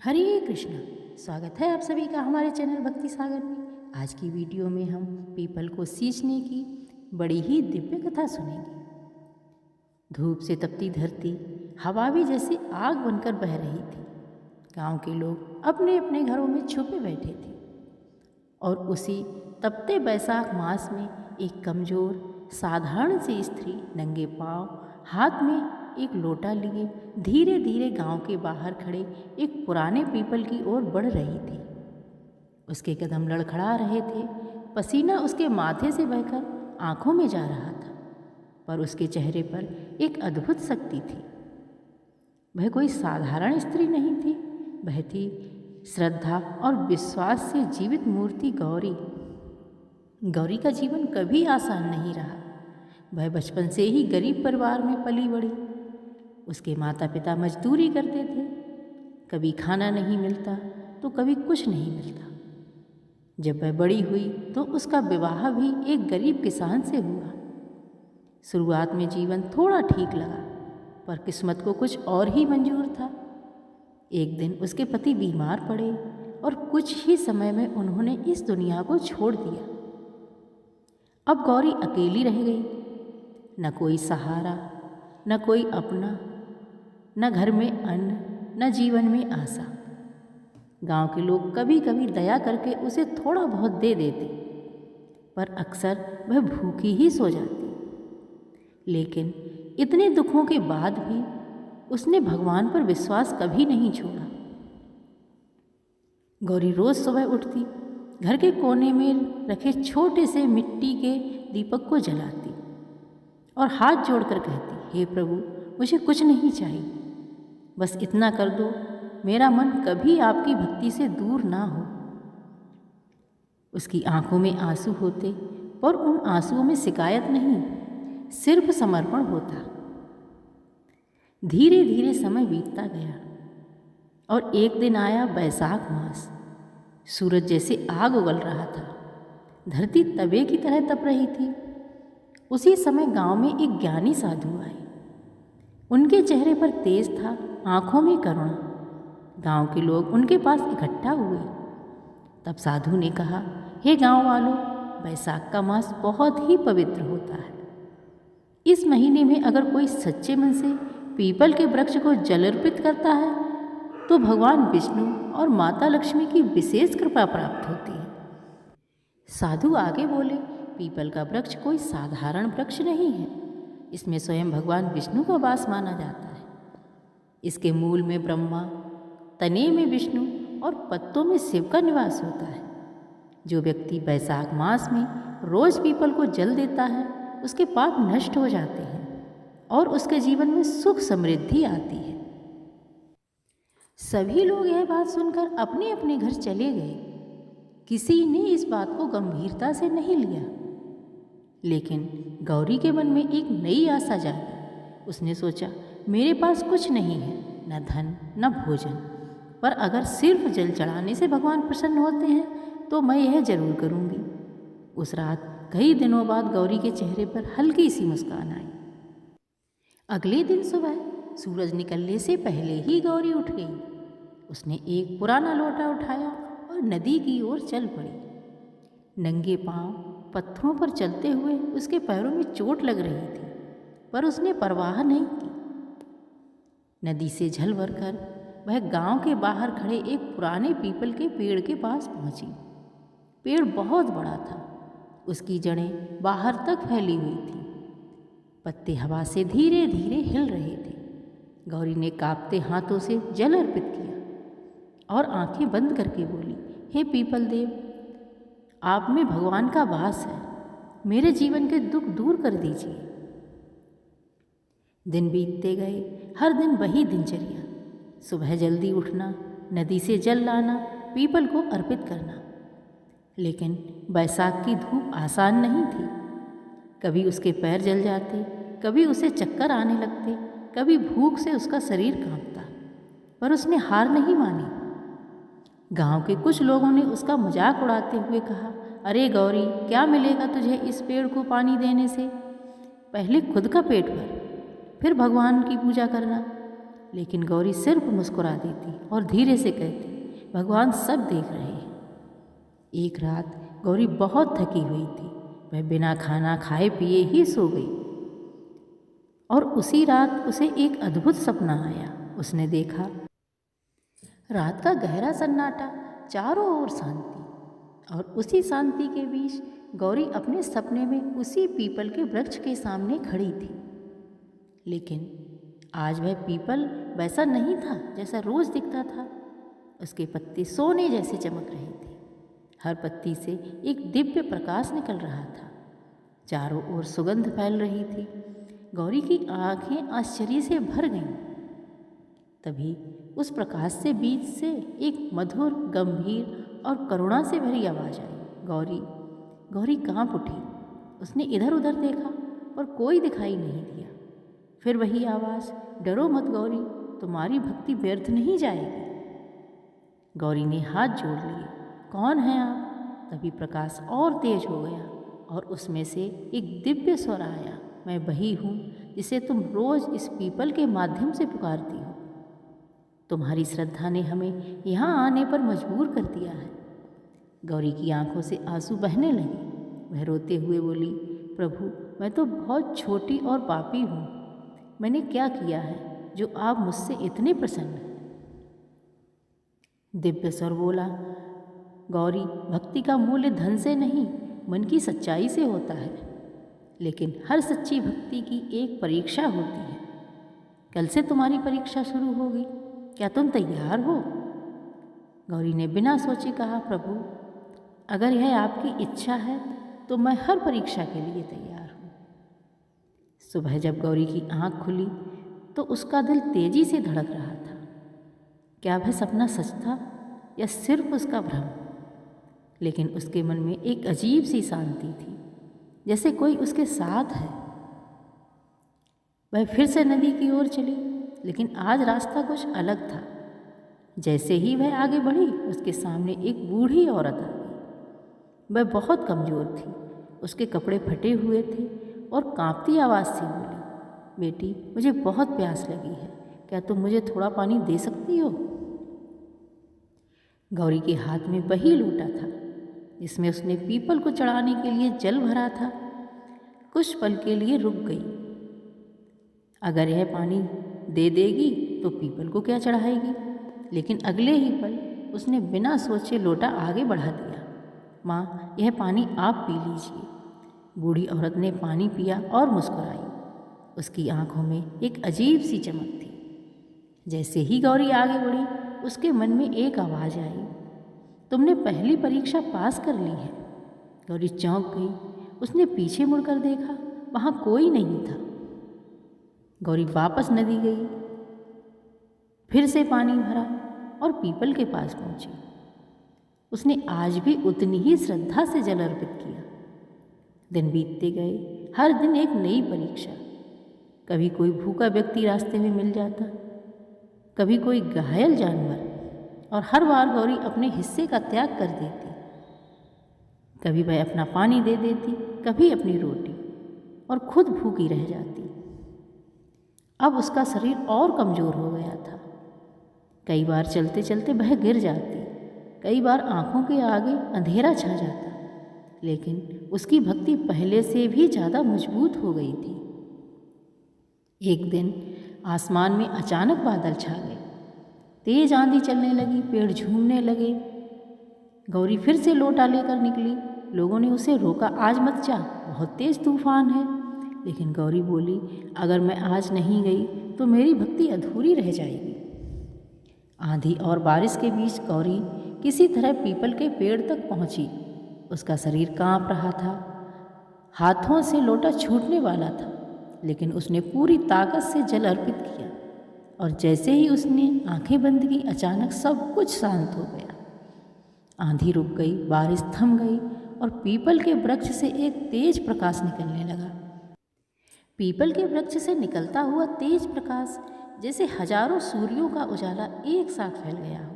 हरे कृष्णा। स्वागत है आप सभी का हमारे चैनल भक्ति सागर में। आज की वीडियो में हम पीपल को सींचने की बड़ी ही दिव्य कथा सुनेंगे। धूप से तपती धरती हवा भी जैसे आग बनकर बह रही थी। गांव के लोग अपने अपने घरों में छुपे बैठे थे और उसी तपते बैसाख मास में एक कमज़ोर साधारण सी स्त्री नंगे पांव हाथ में एक लोटा लिए धीरे धीरे गांव के बाहर खड़े एक पुराने पीपल की ओर बढ़ रही थी। उसके कदम लड़खड़ा रहे थे, पसीना उसके माथे से बहकर आंखों में जा रहा था, पर उसके चेहरे पर एक अद्भुत शक्ति थी। वह कोई साधारण स्त्री नहीं थी, वह थी श्रद्धा और विश्वास से जीवित मूर्ति गौरी। गौरी का जीवन कभी आसान नहीं रहा। वह बचपन से ही गरीब परिवार में पली बड़ी। उसके माता पिता मजदूरी करते थे, कभी खाना नहीं मिलता तो कभी कुछ नहीं मिलता। जब वह बड़ी हुई तो उसका विवाह भी एक गरीब किसान से हुआ। शुरुआत में जीवन थोड़ा ठीक लगा, पर किस्मत को कुछ और ही मंजूर था। एक दिन उसके पति बीमार पड़े और कुछ ही समय में उन्होंने इस दुनिया को छोड़ दिया। अब गौरी अकेली रह गई, न कोई सहारा, न कोई अपना, न घर में अन्न, न जीवन में आशा। गांव के लोग कभी कभी दया करके उसे थोड़ा बहुत दे देते, पर अक्सर वह भूखी ही सो जाती। लेकिन इतने दुखों के बाद भी उसने भगवान पर विश्वास कभी नहीं छोड़ा। गौरी रोज सुबह उठती, घर के कोने में रखे छोटे से मिट्टी के दीपक को जलाती और हाथ जोड़कर कहती, हे प्रभु, मुझे कुछ नहीं चाहिए, बस इतना कर दो, मेरा मन कभी आपकी भक्ति से दूर ना हो। उसकी आंखों में आंसू होते, पर उन आंसुओं में शिकायत नहीं, सिर्फ समर्पण होता। धीरे धीरे समय बीतता गया और एक दिन आया बैसाख मास। सूरज जैसे आग उगल रहा था, धरती तवे की तरह तप रही थी। उसी समय गांव में एक ज्ञानी साधु आए। उनके चेहरे पर तेज था, आंखों में करुणा। गांव के लोग उनके पास इकट्ठा हुए। तब साधु ने कहा, हे गांव वालों, बैसाख का मास बहुत ही पवित्र होता है। इस महीने में अगर कोई सच्चे मन से पीपल के वृक्ष को जल अर्पित करता है तो भगवान विष्णु और माता लक्ष्मी की विशेष कृपा प्राप्त होती है। साधु आगे बोले, पीपल का वृक्ष कोई साधारण वृक्ष नहीं है, इसमें स्वयं भगवान विष्णु का वास माना जाता है। इसके मूल में ब्रह्मा, तने में विष्णु और पत्तों में शिव का निवास होता है। जो व्यक्ति बैसाख मास में रोज पीपल को जल देता है, उसके पाप नष्ट हो जाते हैं और उसके जीवन में सुख समृद्धि आती है। सभी लोग यह बात सुनकर अपने अपने घर चले गए। किसी ने इस बात को गंभीरता से नहीं लिया, लेकिन गौरी के मन में एक नई आशा जागी। उसने सोचा, मेरे पास कुछ नहीं है, न धन न भोजन, पर अगर सिर्फ जल चढ़ाने से भगवान प्रसन्न होते हैं तो मैं यह जरूर करूँगी। उस रात कई दिनों बाद गौरी के चेहरे पर हल्की सी मुस्कान आई। अगले दिन सुबह सूरज निकलने से पहले ही गौरी उठ गई। उसने एक पुराना लोटा उठाया और नदी की ओर चल पड़ी। नंगे पांव पत्थरों पर चलते हुए उसके पैरों में चोट लग रही थी, पर उसने परवाह नहीं की। नदी से झल भरकर वह गांव के बाहर खड़े एक पुराने पीपल के पेड़ के पास पहुंची। पेड़ बहुत बड़ा था, उसकी जड़ें बाहर तक फैली हुई थी, पत्ते हवा से धीरे धीरे हिल रहे थे। गौरी ने कांपते हाथों से जल अर्पित किया और आंखें बंद करके बोली, हे पीपल देव, आप में भगवान का वास है, मेरे जीवन के दुख दूर कर दीजिए। दिन बीतते गए, हर दिन वही दिनचर्या। सुबह जल्दी उठना, नदी से जल लाना, पीपल को अर्पित करना। लेकिन बैसाख की धूप आसान नहीं थी। कभी उसके पैर जल जाते, कभी उसे चक्कर आने लगते, कभी भूख से उसका शरीर कांपता, पर उसने हार नहीं मानी। गांव के कुछ लोगों ने उसका मजाक उड़ाते हुए कहा, अरे गौरी, क्या मिलेगा तुझे इस पेड़ को पानी देने से? पहले खुद का पेट भर, फिर भगवान की पूजा करना। लेकिन गौरी सिर्फ मुस्कुरा देती और धीरे से कहती, भगवान सब देख रहे हैं। एक रात गौरी बहुत थकी हुई थी। वह बिना खाना खाए पिए ही सो गई और उसी रात उसे एक अद्भुत सपना आया। उसने देखा रात का गहरा सन्नाटा, चारों ओर शांति, और उसी शांति के बीच गौरी अपने सपने में उसी पीपल के वृक्ष के सामने खड़ी थी। लेकिन आज वह पीपल वैसा नहीं था जैसा रोज दिखता था। उसके पत्ते सोने जैसे चमक रहे थे। हर पत्ती से एक दिव्य प्रकाश निकल रहा था। चारों ओर सुगंध फैल रही थी। गौरी की आंखें आश्चर्य से भर गईं। तभी उस प्रकाश से बीच से एक मधुर, गंभीर और करुणा से भरी आवाज आई। गौरी कांप उठी। उसने इधर उधर देखा पर कोई दिखाई नहीं दिया। फिर वही आवाज़, डरो मत गौरी, तुम्हारी भक्ति व्यर्थ नहीं जाएगी। गौरी ने हाथ जोड़ लिए। कौन है आप? तभी प्रकाश और तेज हो गया और उसमें से एक दिव्य स्वर आया, मैं वही हूँ जिसे तुम रोज इस पीपल के माध्यम से पुकारती हो। तुम्हारी श्रद्धा ने हमें यहाँ आने पर मजबूर कर दिया है। गौरी की आंखों से आंसू बहने लगे। वह रोते हुए बोली, प्रभु, मैं तो बहुत छोटी और पापी हूँ। मैंने क्या किया है जो आप मुझसे इतने प्रसन्न हैं? दिव्य स्वर बोला, गौरी, भक्ति का मूल्य धन से नहीं, मन की सच्चाई से होता है। लेकिन हर सच्ची भक्ति की एक परीक्षा होती है। कल से तुम्हारी परीक्षा शुरू होगी। क्या तुम तैयार हो? गौरी ने बिना सोचे कहा, प्रभु, अगर यह आपकी इच्छा है तो मैं हर परीक्षा के लिए तैयार हूँ। सुबह जब गौरी की आंख खुली तो उसका दिल तेजी से धड़क रहा था। क्या वह सपना सच था या सिर्फ उसका भ्रम? लेकिन उसके मन में एक अजीब सी शांति थी, जैसे कोई उसके साथ है। वह फिर से नदी की ओर चली, लेकिन आज रास्ता कुछ अलग था। जैसे ही वह आगे बढ़ी, उसके सामने एक बूढ़ी औरत आ गई। वह बहुत कमज़ोर थी। उसके कपड़े फटे हुए थे और कांपती आवाज़ से बोली, बेटी, मुझे बहुत प्यास लगी है। क्या तुम मुझे थोड़ा पानी दे सकती हो? गौरी के हाथ में वही लोटा था जिसमें उसने पीपल को चढ़ाने के लिए जल भरा था। कुछ पल के लिए रुक गई। अगर यह पानी दे देगी तो पीपल को क्या चढ़ाएगी? लेकिन अगले ही पल उसने बिना सोचे लोटा आगे बढ़ा दिया। माँ, यह पानी आप पी लीजिए। बूढ़ी औरत ने पानी पिया और मुस्कुराई। उसकी आंखों में एक अजीब सी चमक थी। जैसे ही गौरी आगे बढ़ी, उसके मन में एक आवाज़ आई, तुमने पहली परीक्षा पास कर ली है। गौरी चौंक गई। उसने पीछे मुड़कर देखा, वहाँ कोई नहीं था। गौरी वापस नदी गई, फिर से पानी भरा और पीपल के पास पहुंची। उसने आज भी उतनी ही श्रद्धा से जल अर्पित किया। दिन बीतते गए, हर दिन एक नई परीक्षा। कभी कोई भूखा व्यक्ति रास्ते में मिल जाता, कभी कोई घायल जानवर, और हर बार गौरी अपने हिस्से का त्याग कर देती। कभी वह अपना पानी दे देती, कभी अपनी रोटी, और खुद भूखी रह जाती। अब उसका शरीर और कमज़ोर हो गया था। कई बार चलते चलते वह गिर जाती, कई बार आंखों के आगे अंधेरा छा जाता। लेकिन उसकी भक्ति पहले से भी ज़्यादा मजबूत हो गई थी। एक दिन आसमान में अचानक बादल छा गए। तेज आंधी चलने लगी, पेड़ झूमने लगे। गौरी फिर से लोटा लेकर निकली। लोगों ने उसे रोका, आज मत जा, बहुत तेज तूफान है। लेकिन गौरी बोली, अगर मैं आज नहीं गई तो मेरी भक्ति अधूरी रह जाएगी। आंधी और बारिश के बीच गौरी किसी तरह पीपल के पेड़ तक पहुंची। उसका शरीर कांप रहा था, हाथों से लोटा छूटने वाला था, लेकिन उसने पूरी ताकत से जल अर्पित किया। और जैसे ही उसने आंखें बंद की, अचानक सब कुछ शांत हो गया। आंधी रुक गई, बारिश थम गई और पीपल के वृक्ष से एक तेज प्रकाश निकलने लगा। पीपल के वृक्ष से निकलता हुआ तेज प्रकाश जैसे हजारों सूर्यों का उजाला एक साथ फैल गया हो।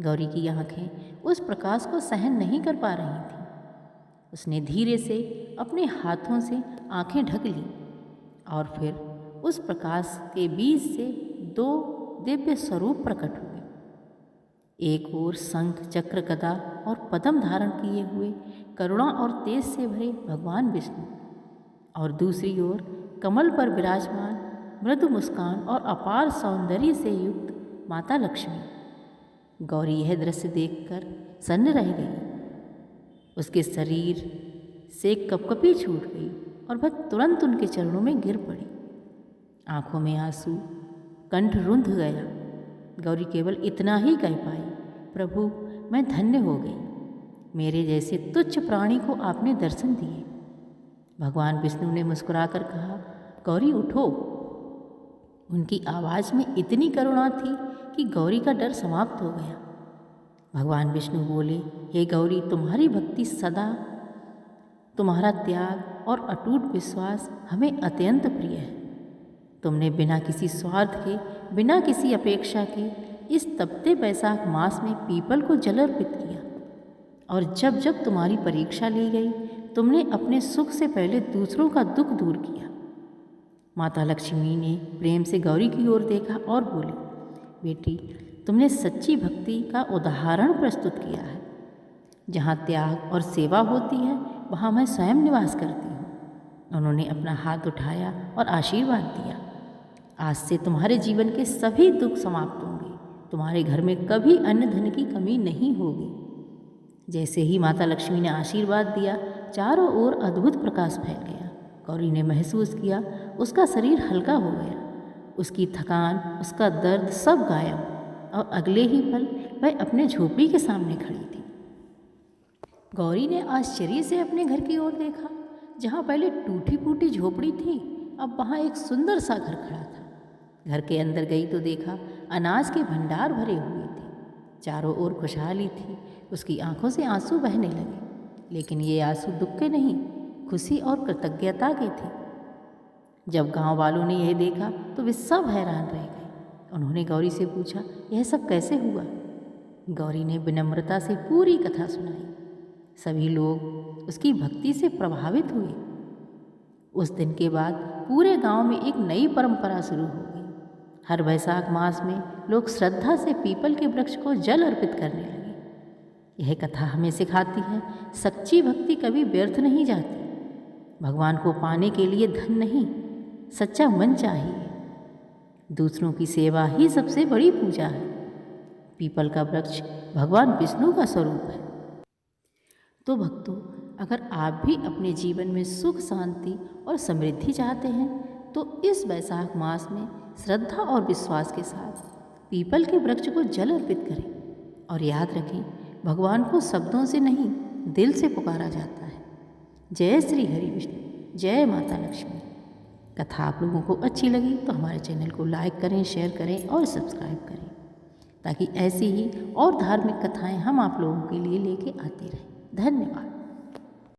गौरी की आंखें उस प्रकाश को सहन नहीं कर पा रही थीं। उसने धीरे से अपने हाथों से आंखें ढक लीं और फिर उस प्रकाश के बीच से दो दिव्य स्वरूप प्रकट हुए। एक ओर शंख चक्र गदा और पद्म धारण किए हुए करुणा और तेज से भरे भगवान विष्णु, और दूसरी ओर कमल पर विराजमान मृदु मुस्कान और अपार सौंदर्य से युक्त माता लक्ष्मी। गौरी यह दृश्य देखकर सन्न रह गई। उसके शरीर से कपकपी छूट गई और वह तुरंत उनके चरणों में गिर पड़ी। आंखों में आंसू, कंठ रुंध गया। गौरी केवल इतना ही कह पाई, प्रभु मैं धन्य हो गई, मेरे जैसे तुच्छ प्राणी को आपने दर्शन दिए। भगवान विष्णु ने मुस्कुराकर कहा, गौरी उठो। उनकी आवाज़ में इतनी करुणा थी कि गौरी का डर समाप्त हो गया। भगवान विष्णु बोले, हे गौरी, तुम्हारी भक्ति सदा, तुम्हारा त्याग और अटूट विश्वास हमें अत्यंत प्रिय है। तुमने बिना किसी स्वार्थ के, बिना किसी अपेक्षा के इस तपते बैसाख मास में पीपल को जल अर्पित किया, और जब जब तुम्हारी परीक्षा ली गई तुमने अपने सुख से पहले दूसरों का दुख दूर किया। माता लक्ष्मी ने प्रेम से गौरी की ओर देखा और बोली, बेटी, तुमने सच्ची भक्ति का उदाहरण प्रस्तुत किया है। जहाँ त्याग और सेवा होती है वहाँ मैं स्वयं निवास करती हूँ। उन्होंने अपना हाथ उठाया और आशीर्वाद दिया, आज से तुम्हारे जीवन के सभी दुख समाप्त होंगे, तुम्हारे घर में कभी अन्न धन की कमी नहीं होगी। जैसे ही माता लक्ष्मी ने आशीर्वाद दिया, चारों ओर अद्भुत प्रकाश फैल गया। गौरी ने महसूस किया उसका शरीर हल्का हो गया, उसकी थकान, उसका दर्द सब गायब, और अगले ही पल वह अपने झोपड़ी के सामने खड़ी थी। गौरी ने आश्चर्य से अपने घर की ओर देखा। जहाँ पहले टूटी फूटी झोपड़ी थी, अब वहाँ एक सुंदर सा घर खड़ा था। घर के अंदर गई तो देखा अनाज के भंडार भरे हुए थे, चारों ओर खुशहाली थी। उसकी आंखों से आंसू बहने लगे, लेकिन ये आंसू दुख के नहीं, खुशी और कृतज्ञता के थे। जब गांव वालों ने यह देखा तो वे सब हैरान रह गए। उन्होंने गौरी से पूछा, यह सब कैसे हुआ? गौरी ने विनम्रता से पूरी कथा सुनाई। सभी लोग उसकी भक्ति से प्रभावित हुए। उस दिन के बाद पूरे गांव में एक नई परंपरा शुरू हो गई। हर वैशाख मास में लोग श्रद्धा से पीपल के वृक्ष को जल अर्पित करने लगे। यह कथा हमें सिखाती है, सच्ची भक्ति कभी व्यर्थ नहीं जाती। भगवान को पाने के लिए धन नहीं, सच्चा मन चाहिए। दूसरों की सेवा ही सबसे बड़ी पूजा है। पीपल का वृक्ष भगवान विष्णु का स्वरूप है। तो भक्तों, अगर आप भी अपने जीवन में सुख, शांति और समृद्धि चाहते हैं तो इस वैशाख मास में श्रद्धा और विश्वास के साथ पीपल के वृक्ष को जल अर्पित करें। और याद रखें, भगवान को शब्दों से नहीं, दिल से पुकारा जाता है। जय श्री हरि विष्णु, जय माता लक्ष्मी। कथा आप लोगों को अच्छी लगी तो हमारे चैनल को लाइक करें, शेयर करें और सब्सक्राइब करें, ताकि ऐसी ही और धार्मिक कथाएं हम आप लोगों के लिए लेके आते रहें। धन्यवाद।